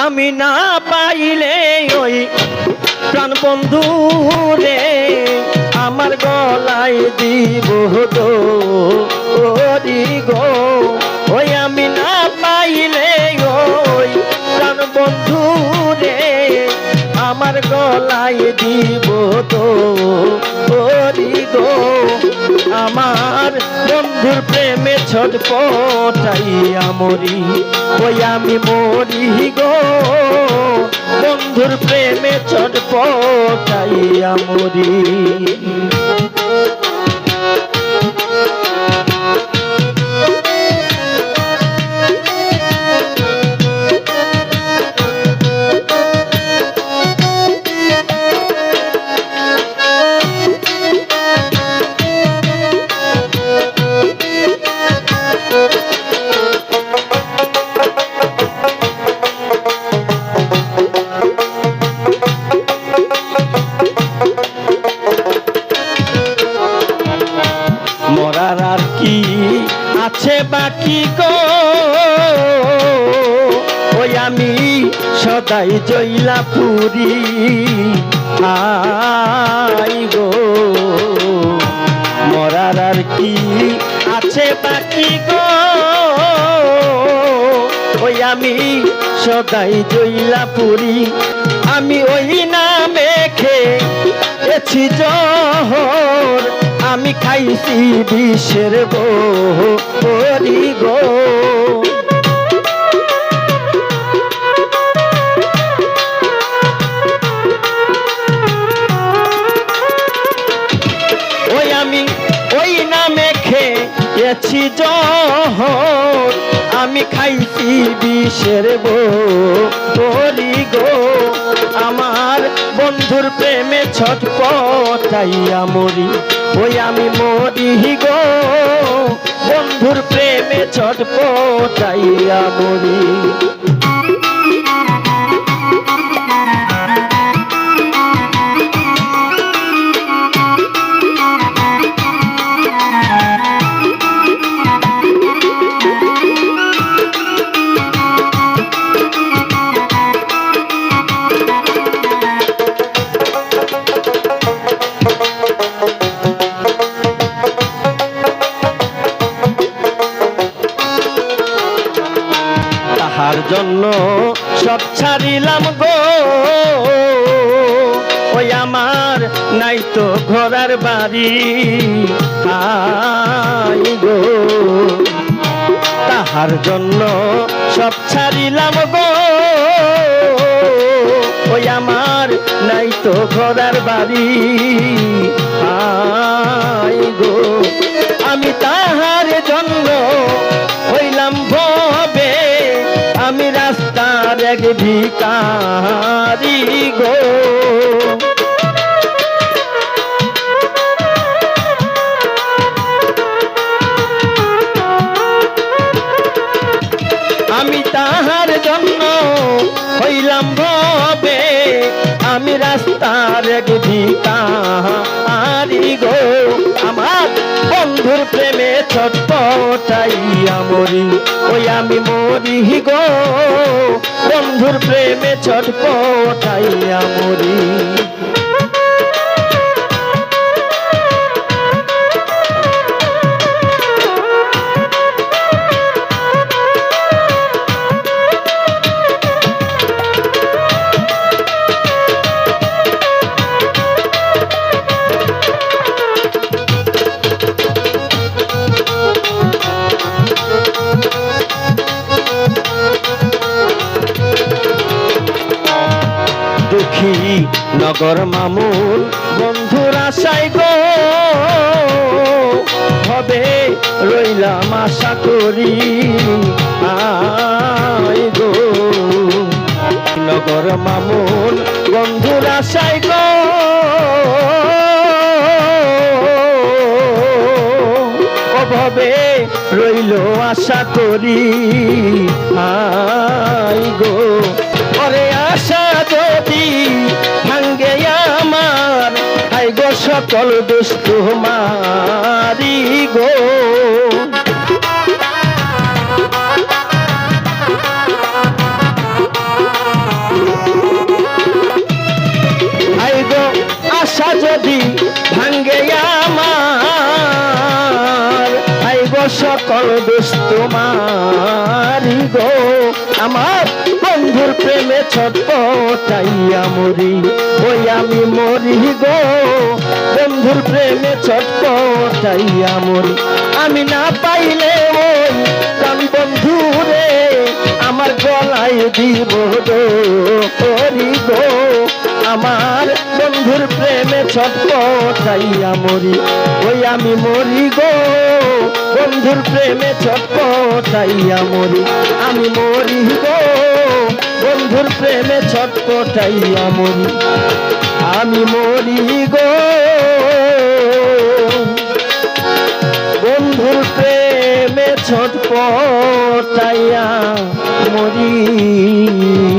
আমি না পাইলে ওই প্রাণ বন্ধু রে আমার গলায় দিব দড়ি গো। ওই আমি না পাইলে ওই প্রাণ বন্ধু রে আমার গলায় দিব দড়ি গো। আমার বন্ধুর প্রেমে ছটপটাইয়া মরি, ওই আমি মরি গো। বন্ধুর প্রেমে ছটপটাইয়া মরি। মরার আর কি আছে বাকি গো, ওই আমি সদাই জইলা পুরি আই গো। মরার আর কি আছে বাকি গো, ওই আমি সদাই জইলা পুরি। আমি ওই নামে খেয়েছি জহর, আমি খাইছি বিষের বড়ি গো। ওই আমি ওই নামে খেয়েছি জহর, আমি খাইছি বিষের বড়ি গো। আমার বন্ধুর প্রেমে ছটপটাইয়া মরি, ওই আমি মরি গো। বন্ধুর প্রেমে ছটপটাইয়া মরি। তাহার জন্য সব ছাড়িলাম গো, ওই আমার নাই তো ঘোড়ার বাড়ি আই গো। তাহার জন্য সব ছাড়িলাম গো, ওই আমার নাই তো ঘোড়ার বাড়ি আই গো। আমি তাহার জন্য হইলাম ভবে, আমি রাস্তার এক ভিখারি গো। আমি তাহার জন্য হইলাম ভবে, আমি রাস্তার এক ভিখারি গো। আমার বন্ধুর প্রেমে ছটপটাইয়া মরি, ওই আমি মরি গো। বন্ধুর প্রেমে ছটপটাইয়া মরি। দুঃখী নগর মামুন বন্ধুর আশায় গো, হবে রইলাম আশা করি আই গো। নগর মামুন বন্ধুর আশায় গো, অভাবে রইল আশা করি আই গো। ওরে আশা যদি ভাঙ্গে আমার, আই গো সকল দুষ্ট মারি গো। সকল দোষ তোমারই গো আমার বন্ধুর প্রেমে ছটপটাইয়া মরি ওই আমি মরি গো বন্ধুর প্রেমে ছটপটাইয়া মরি আমি না পাইলে ওই প্রাণ বন্ধু রে আমার গলায় দিব হরি গো আমার বন্ধুর প্রেমে ছটপটাইয়া মরি ওই আমি মরি গো বন্ধুর প্রেমে ছটপটাইয়া মরি আমি মরি গো বন্ধুর প্রেমে ছটপটাইয়া মরি আমি মরি গো বন্ধুর প্রেমে ছটপটাইয়া মরি।